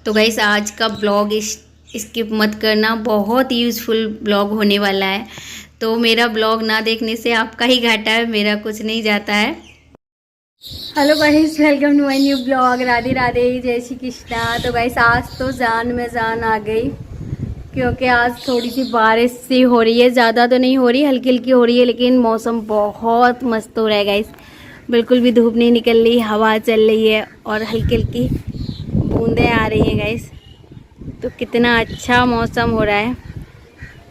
तो गाइस आज का ब्लॉग स्किप मत करना, बहुत यूज़फुल ब्लॉग होने वाला है। तो मेरा ब्लॉग ना देखने से आपका ही घाटा है, मेरा कुछ नहीं जाता है। Hello guys, welcome to my new blog. Radhe Radhe, जय श्री कृष्णा। तो गाइस आज तो जान में जान आ गई, क्योंकि आज थोड़ी सी बारिश सी हो रही है। ज़्यादा तो नहीं हो रही, हल्की हल्की हो रही है, लेकिन मौसम बहुत मस्त हो रहा है गाइस। बिल्कुल भी धूप नहीं निकल रही, हवा चल रही है और हल्की हल्की बूंदें आ रही हैं गाइस। तो कितना अच्छा मौसम हो रहा है।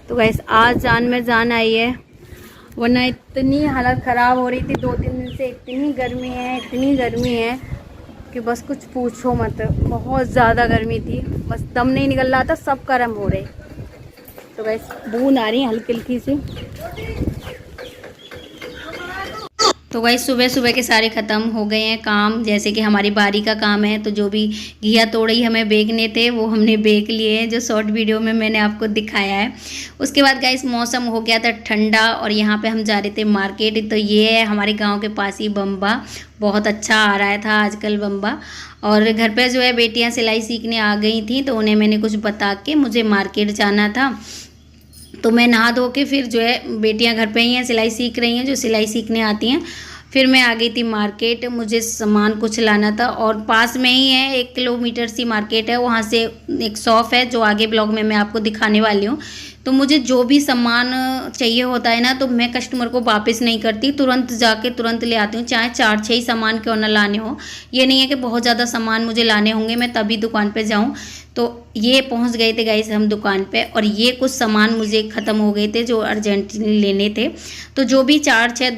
तो गाइस आज जान में जान आई है, वरना इतनी हालत ख़राब हो रही थी 2-3 दिन से। इतनी गर्मी है कि बस कुछ पूछो मत। बहुत ज़्यादा गर्मी थी, बस दम नहीं निकल रहा था, सब गर्म हो रहे। तो गाइस बूंद आ रही है हल्की हल्की सी। तो गाइस सुबह सुबह के सारे ख़त्म हो गए हैं काम, जैसे कि हमारी बारी का काम है। तो जो भी घिया तोड़ई हमें बेचने थे वो हमने बेच लिए हैं, जो शॉर्ट वीडियो में मैंने आपको दिखाया है। उसके बाद गाइस मौसम हो गया था ठंडा और यहाँ पे हम जा रहे थे मार्केट। तो ये है हमारे गांव के पास ही बम्बा, बहुत अच्छा आ रहा था आजकल बम्बा। और घर पर जो है बेटियाँ सिलाई सीखने आ गई थी, तो उन्हें मैंने कुछ बता के मुझे मार्केट जाना था। तो मैं नहा धो के फिर जो है, बेटियां घर पे ही हैं, सिलाई सीख रही हैं, जो सिलाई सीखने आती हैं। फिर मैं आ गई थी मार्केट, मुझे सामान कुछ लाना था और पास में ही है, 1 किलोमीटर सी मार्केट है। वहाँ से एक शॉप है जो आगे ब्लॉग में मैं आपको दिखाने वाली हूँ। तो मुझे जो भी सामान चाहिए होता है ना, तो मैं कस्टमर को वापस नहीं करती, तुरंत जाके तुरंत ले आती हूँ, चाहे 4-6 ही सामान क्यों ना लाने हो। ये नहीं है कि बहुत ज़्यादा सामान मुझे लाने होंगे मैं तभी दुकान पे जाऊँ। तो ये पहुंच गए थे गाइस हम दुकान पे, और ये कुछ सामान मुझे ख़त्म हो गए थे जो अर्जेंटली लेने थे। तो जो भी 4-6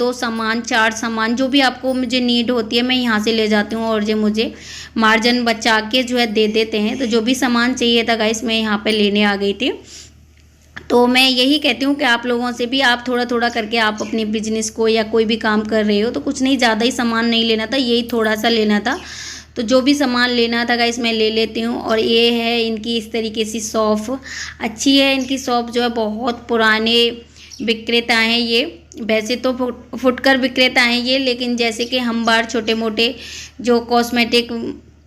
4 सामान जो भी आपको मुझे नीड होती है, मैं यहाँ से ले जाती हूँ और जो मुझे मार्जिन बचा के जो है दे देते हैं। तो जो भी सामान चाहिए था गाइस मैं यहाँ पे लेने आ गई थी। तो मैं यही कहती हूँ कि आप लोगों से भी, आप थोड़ा थोड़ा करके आप अपने बिजनेस को या कोई भी काम कर रहे हो तो कुछ नहीं, ज़्यादा ही सामान नहीं लेना था, यही थोड़ा सा लेना था। तो जो भी सामान लेना था गाइस मैं ले लेती हूँ। और ये है इनकी इस तरीके से शॉप, अच्छी है इनकी शॉप जो है। बहुत पुराने विक्रेता हैं ये, वैसे तो फुटकर विक्रेता हैं ये, लेकिन जैसे कि हम बार छोटे मोटे जो कॉस्मेटिक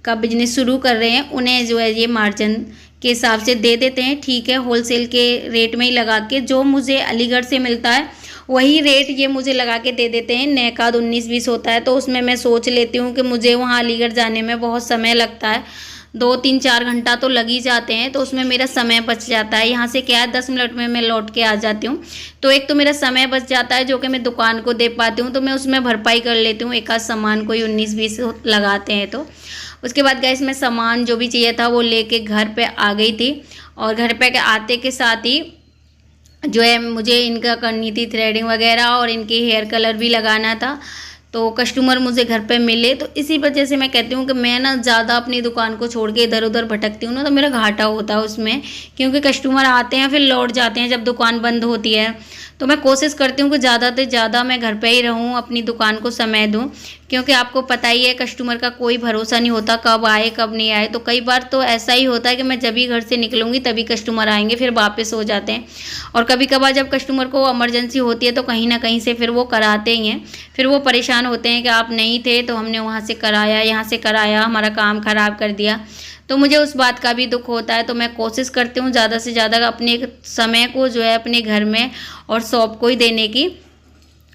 का बिजनेस शुरू कर रहे हैं उन्हें जो है ये मार्जिन के हिसाब से दे देते हैं। ठीक है, होलसेल के रेट में ही लगा के, जो मुझे अलीगढ़ से मिलता है वही रेट ये मुझे लगा के दे देते हैं। नए का 19-20 होता है, तो उसमें मैं सोच लेती हूँ कि मुझे वहाँ अलीगढ़ जाने में बहुत समय लगता है, 2-3-4 घंटा तो लग ही जाते हैं। तो उसमें मेरा समय बच जाता है। यहाँ से क्या है, 10 मिनट में मैं लौट के आ जाती हूँ। तो एक तो मेरा समय बच जाता है जो कि मैं दुकान को दे पाती हूँ, तो मैं उसमें भरपाई कर लेती हूँ। एक आध सामान कोई 19-20 लगाते हैं। तो उसके बाद गाइस मैं सामान जो भी चाहिए था वो लेके घर पे आ गई थी। और घर पे आते के साथ ही जो है मुझे इनका करनी थी थ्रेडिंग वगैरह, और इनके हेयर कलर भी लगाना था। तो कस्टमर मुझे घर पे मिले, तो इसी वजह से मैं कहती हूँ कि मैं ना ज़्यादा अपनी दुकान को छोड़ के इधर उधर भटकती हूँ ना, तो मेरा घाटा होता है उसमें, क्योंकि कस्टमर आते हैं फिर लौट जाते हैं जब दुकान बंद होती है। तो मैं कोशिश करती हूँ कि ज़्यादा से ज़्यादा मैं घर पे ही रहूँ, अपनी दुकान को समय दूँ, क्योंकि आपको पता ही है कस्टमर का कोई भरोसा नहीं होता, कब आए कब नहीं आए। तो कई बार तो ऐसा ही होता है कि मैं जब भी घर से निकलूँगी तभी कस्टमर आएंगे, फिर वापस हो जाते हैं। और कभी कभार जब कस्टमर को इमरजेंसी होती है तो कहीं ना कहीं से फिर वो कराते ही हैं, फिर वो परेशान होते हैं कि आप नहीं थे तो हमने वहाँ से कराया, यहाँ से कराया, हमारा काम ख़राब कर दिया। तो मुझे उस बात का भी दुख होता है। तो मैं कोशिश करती हूँ ज़्यादा से ज़्यादा अपने समय को जो है अपने घर में और शॉप को ही देने की।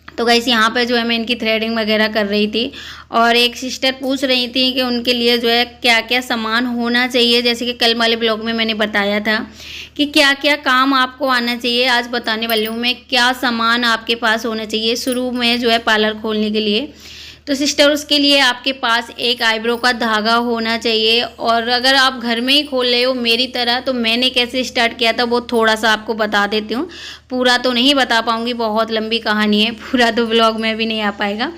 तो गाइस यहाँ पे जो है मैं इनकी थ्रेडिंग वगैरह कर रही थी, और एक सिस्टर पूछ रही थी कि उनके लिए जो है क्या क्या सामान होना चाहिए। जैसे कि कल वाले ब्लॉग में मैंने बताया था कि क्या क्या काम आपको आना चाहिए, आज बताने वाली हूँ मैं क्या सामान आपके पास होना चाहिए शुरू में जो है पार्लर खोलने के लिए। तो सिस्टर उसके लिए आपके पास एक आईब्रो का धागा होना चाहिए। और अगर आप घर में ही खोल रहे हो मेरी तरह, तो मैंने कैसे स्टार्ट किया था वो थोड़ा सा आपको बता देती हूँ। पूरा तो नहीं बता पाऊँगी, बहुत लंबी कहानी है, पूरा तो व्लॉग में भी नहीं आ पाएगा।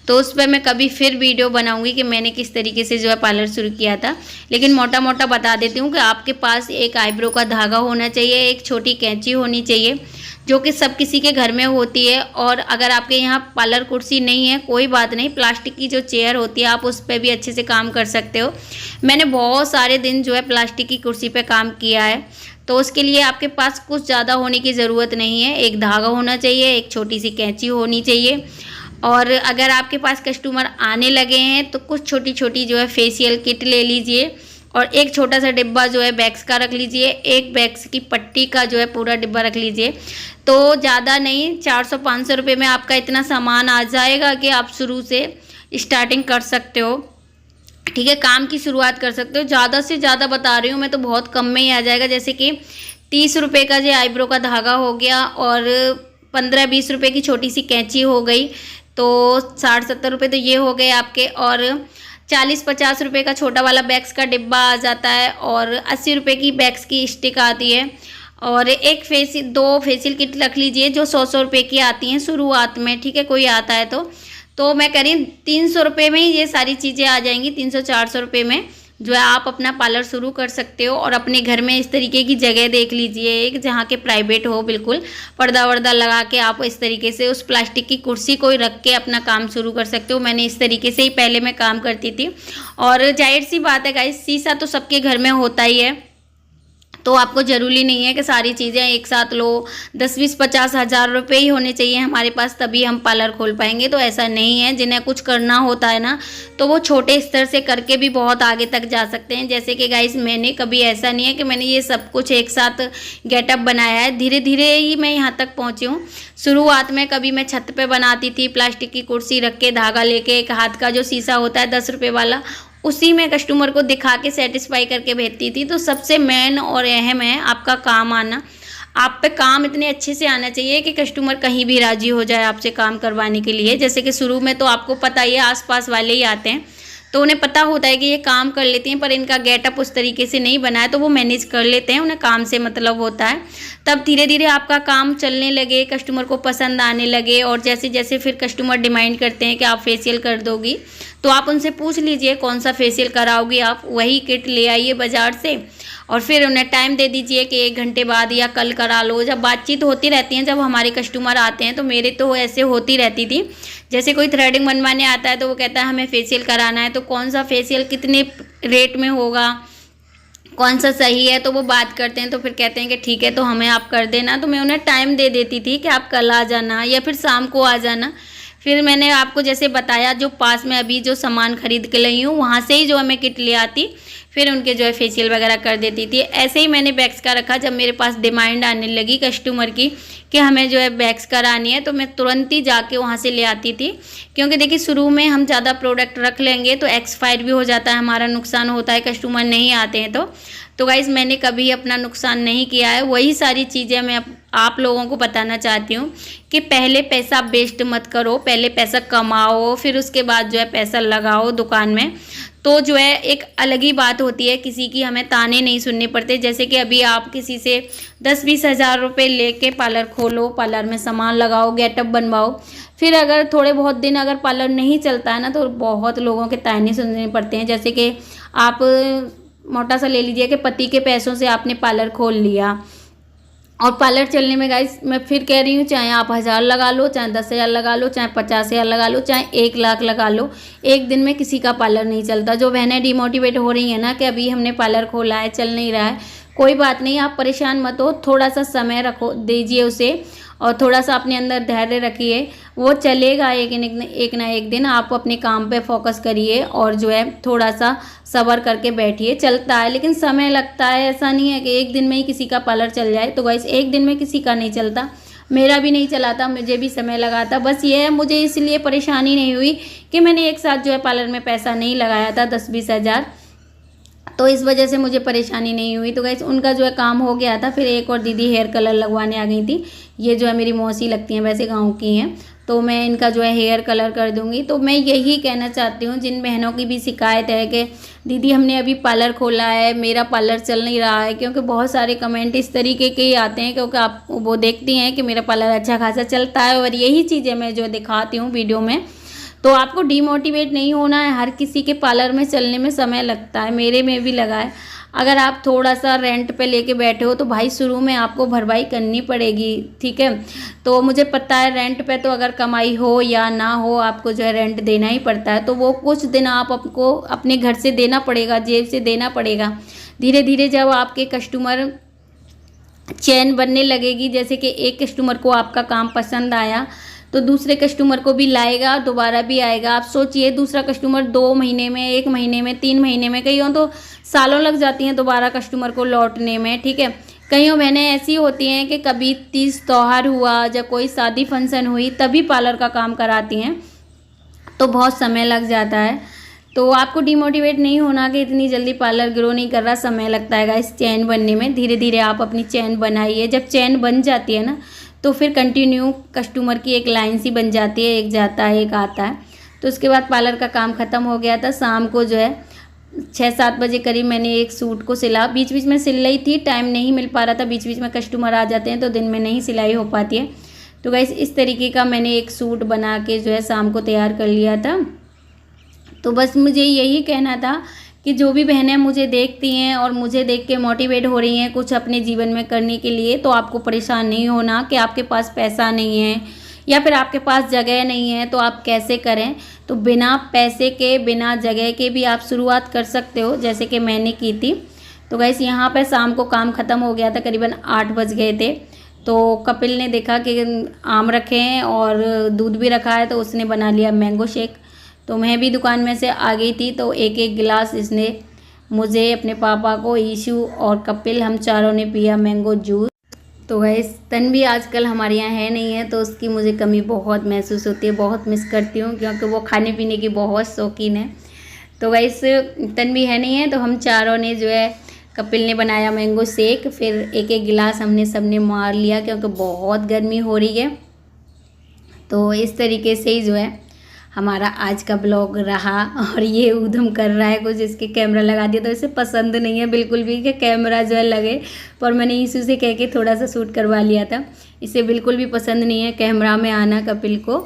तो उस पर मैं कभी फिर वीडियो बनाऊंगी कि मैंने किस तरीके से जो है पार्लर शुरू किया था। लेकिन मोटा मोटा बता देती हूँ कि आपके पास एक आईब्रो का धागा होना चाहिए, एक छोटी कैंची होनी चाहिए जो कि सब किसी के घर में होती है। और अगर आपके यहाँ पार्लर कुर्सी नहीं है कोई बात नहीं, प्लास्टिक की जो चेयर होती है आप उस पर भी अच्छे से काम कर सकते हो। मैंने बहुत सारे दिन जो है प्लास्टिक की कुर्सी पे काम किया है। तो उसके लिए आपके पास कुछ ज़्यादा होने की ज़रूरत नहीं है, एक धागा होना चाहिए, एक छोटी सी कैंची होनी चाहिए। और अगर आपके पास कस्टमर आने लगे हैं तो कुछ छोटी छोटी जो है फेशियल किट ले लीजिए, और एक छोटा सा डिब्बा जो है वैक्स का रख लीजिए, एक वैक्स की पट्टी का जो है पूरा डिब्बा रख लीजिए। तो ज़्यादा नहीं, 400-500 रुपये में आपका इतना सामान आ जाएगा कि आप शुरू से स्टार्टिंग कर सकते हो। ठीक है, काम की शुरुआत कर सकते हो। ज़्यादा से ज़्यादा बता रही हूँ मैं, तो बहुत कम में ही आ जाएगा। जैसे कि 30 रुपये का जो आईब्रो का धागा हो गया और 15-20 रुपये की छोटी सी कैंची हो गई, तो 60-70 रुपये तो ये हो गए आपके। और 40-50 रुपये का छोटा वाला वैक्स का डिब्बा आ जाता है और 80 रुपये की वैक्स की स्टिक आती है। और एक फेसियल 2 फेसियल किट रख लीजिए जो 100-100 रुपये की आती हैं शुरुआत में। ठीक है, कोई आता है तो मैं कह रही हूँ 300 रुपये में ही ये सारी चीज़ें आ जाएंगी। 300-400 रुपये में जो है आप अपना पार्लर शुरू कर सकते हो। और अपने घर में इस तरीके की जगह देख लीजिए एक, जहाँ के प्राइवेट हो, बिल्कुल पर्दा वर्दा लगा के आप इस तरीके से उस प्लास्टिक की कुर्सी को रख के अपना काम शुरू कर सकते हो। मैंने इस तरीके से ही पहले मैं काम करती थी। और जाहिर सी बात है गाइस, शीशा तो सबके घर में होता ही है, तो आपको ज़रूरी नहीं है कि सारी चीज़ें एक साथ लो। 10-20-50 हज़ार रुपये ही होने चाहिए हमारे पास, तभी हम पार्लर खोल पाएंगे। तो ऐसा नहीं है, जिन्हें कुछ करना होता है ना, तो वो छोटे स्तर से करके भी बहुत आगे तक जा सकते हैं। जैसे कि गाइस, मैंने कभी ऐसा नहीं है कि मैंने ये सब कुछ एक साथ गेटअप बनाया है, धीरे धीरे ही मैं यहाँ तक पहुँची हूँ। शुरुआत में कभी मैं छत पे बनाती थी, प्लास्टिक की कुर्सी रख के, धागा लेके, एक हाथ का जो शीशा होता है 10 रुपये वाला, उसी में कस्टमर को दिखा के सेटिस्फाई करके भेजती थी। तो सबसे मेन और अहम है आपका काम आना। आप पे काम इतने अच्छे से आना चाहिए कि कस्टमर कहीं भी राजी हो जाए आपसे काम करवाने के लिए। जैसे कि शुरू में तो आपको पता ही है, आसपास वाले ही आते हैं, तो उन्हें पता होता है कि ये काम कर लेती हैं, पर इनका गेटअप उस तरीके से नहीं बना है, तो वो मैनेज कर लेते हैं, उन्हें काम से मतलब होता है। तब धीरे धीरे आपका काम चलने लगे, कस्टमर को पसंद आने लगे। और जैसे जैसे फिर कस्टमर डिमांड करते हैं कि आप फेशियल कर दोगी, तो आप उनसे पूछ लीजिए कौन सा फेशियल कराओगी आप, वही किट ले आइए बाज़ार से और फिर उन्हें टाइम दे दीजिए कि 1 घंटे बाद या कल करा लो। जब बातचीत होती रहती है, जब हमारे कस्टमर आते हैं, तो मेरे तो ऐसे होती रहती थी। जैसे कोई थ्रेडिंग बनवाने आता है तो वो कहता है हमें फेशियल कराना है, तो कौन सा फेशियल कितने रेट में होगा, कौन सा सही है, तो वो बात करते हैं। तो फिर कहते हैं कि ठीक है, तो हमें आप कर देना। तो मैं उन्हें टाइम दे देती थी कि आप कल आ जाना या फिर शाम को आ जाना। फिर मैंने आपको जैसे बताया, जो पास में अभी जो सामान खरीद के लाई हूँ, वहाँ से ही जो है मैं किट ले आती, फिर उनके जो है फेशियल वगैरह कर देती थी। ऐसे ही मैंने वैक्स का रखा। जब मेरे पास डिमांड आने लगी कस्टमर की कि हमें जो है वैक्स करानी है, तो मैं तुरंत ही जाके वहाँ से ले आती थी। क्योंकि देखिए, शुरू में हम ज़्यादा प्रोडक्ट रख लेंगे तो एक्सपायर भी हो जाता है, हमारा नुकसान होता है, कस्टमर नहीं आते हैं। तो गाइज़, मैंने कभी अपना नुकसान नहीं किया है। वही सारी चीज़ें मैं आप लोगों को बताना चाहती हूँ कि पहले पैसा वेस्ट मत करो, पहले पैसा कमाओ, फिर उसके बाद जो है पैसा लगाओ दुकान में। तो जो है एक अलग ही बात होती है, किसी की हमें ताने नहीं सुनने पड़ते। जैसे कि अभी आप किसी से 10-20 हज़ार रुपये लेके पार्लर खोलो, पार्लर में सामान लगाओ, गेटअप बनवाओ, फिर अगर थोड़े बहुत दिन अगर पार्लर नहीं चलता है ना, तो बहुत लोगों के ताने सुनने पड़ते हैं। जैसे कि आप मोटा सा ले लीजिए कि पति के पैसों से आपने पार्लर खोल लिया, और पार्लर चलने में गाइस मैं फिर कह रही हूँ, चाहे आप 1000 लगा लो, चाहे 10,000 लगा लो, चाहे 50,000 लगा लो, चाहे 1 लाख लगा लो, एक दिन में किसी का पार्लर नहीं चलता। जो बहनें डिमोटिवेट हो रही हैं ना कि अभी हमने पार्लर खोला है, चल नहीं रहा है, कोई बात नहीं, आप परेशान मत हो, थोड़ा सा समय रखो, दीजिए उसे, और थोड़ा सा अपने अंदर धैर्य रखिए, वो चलेगा एक ना एक दिन। आप अपने काम पे फोकस करिए और जो है थोड़ा सा सब्र करके बैठिए। चलता है लेकिन समय लगता है, ऐसा नहीं है कि एक दिन में ही किसी का पार्लर चल जाए। तो गाइस, एक दिन में किसी का नहीं चलता, मेरा भी नहीं चला था, मुझे भी समय लगा था। बस ये है, मुझे इसलिए परेशानी नहीं हुई कि मैंने एक साथ जो है पार्लर में पैसा नहीं लगाया था 10-20 हज़ार, तो इस वजह से मुझे परेशानी नहीं हुई। तो गाइस, उनका जो है काम हो गया था। फिर एक और दीदी हेयर कलर लगवाने आ गई थी, ये जो है मेरी मौसी लगती हैं, वैसे गांव की हैं, तो मैं इनका जो है हेयर कलर कर दूंगी। तो मैं यही कहना चाहती हूँ, जिन बहनों की भी शिकायत है कि दीदी हमने अभी पार्लर खोला है, मेरा पार्लर चल नहीं रहा है, क्योंकि बहुत सारे कमेंट इस तरीके के ही आते हैं, क्योंकि आप वो देखती हैं कि मेरा पार्लर अच्छा खासा चलता है, और यही चीज़ें मैं जो दिखाती हूँ वीडियो में। तो आपको डीमोटिवेट नहीं होना है, हर किसी के पार्लर में चलने में समय लगता है, मेरे में भी लगा है। अगर आप थोड़ा सा रेंट पे लेके बैठे हो तो भाई शुरू में आपको भरपाई करनी पड़ेगी, ठीक है। तो मुझे पता है रेंट पे तो अगर कमाई हो या ना हो, आपको जो है रेंट देना ही पड़ता है। तो वो कुछ दिन आपको अपने घर से देना पड़ेगा, जेब से देना पड़ेगा। धीरे धीरे जब आपके कस्टमर चैन बनने लगेगी, जैसे कि एक कस्टमर को आपका काम पसंद आया, तो दूसरे कस्टमर को भी लाएगा, दोबारा भी आएगा। आप सोचिए दूसरा कस्टमर 2 महीने में, 1 महीने में, 3 महीने में, कईयों तो सालों लग जाती हैं दोबारा कस्टमर को लौटने में, ठीक है। कईयों बहनें ऐसी होती हैं कि कभी तीज त्योहार हुआ या कोई शादी फंक्शन हुई तभी पार्लर का काम कराती हैं, तो बहुत समय लग जाता है। तो आपको डिमोटिवेट नहीं होना कि इतनी जल्दी पार्लर ग्रो नहीं कर रहा, समय लगता है इस चैन बनने में। धीरे धीरे आप अपनी चैन बनाइए। जब चैन बन जाती है ना तो फिर कंटिन्यू कस्टमर की एक लाइन सी बन जाती है, एक जाता है एक आता है। तो उसके बाद पार्लर का काम ख़त्म हो गया था। शाम को जो है 6-7 बजे करीब मैंने एक सूट को सिला। बीच बीच में सिल रही थी, टाइम नहीं मिल पा रहा था, बीच बीच में कस्टमर आ जाते हैं तो दिन में नहीं सिलाई हो पाती है। तो गाइस इस तरीके का मैंने एक सूट बना के जो है शाम को तैयार कर लिया था। तो बस मुझे यही कहना था कि जो भी बहनें मुझे देखती हैं और मुझे देख के मोटिवेट हो रही हैं कुछ अपने जीवन में करने के लिए, तो आपको परेशान नहीं होना कि आपके पास पैसा नहीं है या फिर आपके पास जगह नहीं है तो आप कैसे करें। तो बिना पैसे के, बिना जगह के भी आप शुरुआत कर सकते हो, जैसे कि मैंने की थी। तो गाइस यहाँ पर शाम को काम ख़त्म हो गया था, करीबन 8 बज गए थे। तो कपिल ने देखा कि आम रखे हैं और दूध भी रखा है, तो उसने बना लिया मैंगो शेक। तो मैं भी दुकान में से आ गई थी, तो एक एक गिलास इसने मुझे, अपने पापा को, ईशू और कपिल, हम चारों ने पिया मैंगो जूस। तो गाइस तन्वी आजकल हमारे यहाँ है नहीं है, तो उसकी मुझे कमी बहुत महसूस होती है, बहुत मिस करती हूँ क्योंकि वो खाने पीने की बहुत शौकीन है। तो गाइस तन्वी है नहीं है तो हम चारों ने जो है, कपिल ने बनाया मैंगो शेक, फिर एक एक गिलास हमने सबने मार लिया क्योंकि बहुत गर्मी हो रही है। तो इस तरीके से ही जो है हमारा आज का ब्लॉग रहा। और ये ऊधम कर रहा है कुछ, इसके कैमरा लगा दिया तो इसे पसंद नहीं है बिल्कुल भी कि कैमरा जो है लगे, पर मैंने ईशू से कह के थोड़ा सा शूट करवा लिया था। इसे बिल्कुल भी पसंद नहीं है कैमरा में आना कपिल को,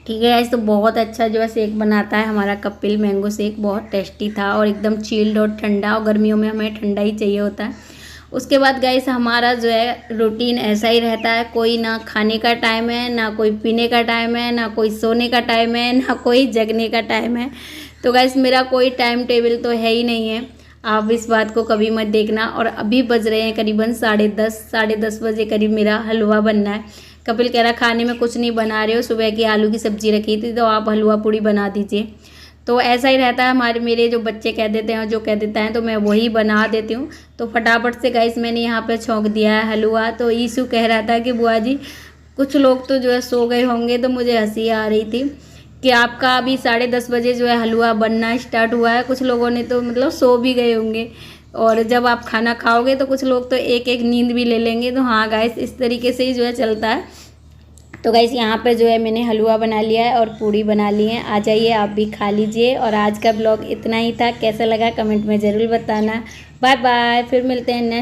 ठीक है। ऐसे तो बहुत अच्छा जो है शेक बनाता है हमारा कपिल। मैंगो शेक बहुत टेस्टी था और एकदम चिल्ड और ठंडा, और गर्मियों में हमें ठंडा ही चाहिए होता है। उसके बाद गाइस हमारा जो है रूटीन ऐसा ही रहता है, कोई ना खाने का टाइम है, ना कोई पीने का टाइम है, ना कोई सोने का टाइम है, ना कोई जगने का टाइम है। तो गाइस मेरा कोई टाइम टेबल तो है ही नहीं है, आप इस बात को कभी मत देखना। और अभी बज रहे हैं करीबन 10:30 बजे करीब मेरा हलवा बनना है। कपिल कह रहा खाने में कुछ नहीं बना रहे हो, सुबह की आलू की सब्ज़ी रखी थी तो आप हलवा पूड़ी बना दीजिए। तो ऐसा ही रहता है, मेरे जो बच्चे कह देते हैं, जो कह देता है तो मैं वही बना देती हूँ। तो फटाफट से गाइस मैंने यहाँ पे छौंक दिया है हलवा। तो ईशू कह रहा था कि बुआ जी कुछ लोग तो जो है सो गए होंगे, तो मुझे हंसी आ रही थी कि आपका अभी 10:30 बजे जो है हलवा बनना स्टार्ट हुआ है, कुछ लोगों ने तो मतलब सो भी गए होंगे, और जब आप खाना खाओगे तो कुछ लोग तो एक एक नींद भी ले लेंगे। तो हाँ गाइस इस तरीके से ही जो है चलता है। तो गाइस यहाँ पे जो है मैंने हलवा बना लिया है और पूड़ी बना ली है, आ जाइए आप भी खा लीजिए। और आज का ब्लॉग इतना ही था, कैसा लगा कमेंट में ज़रूर बताना। बाय बाय, फिर मिलते हैं नेक्स्ट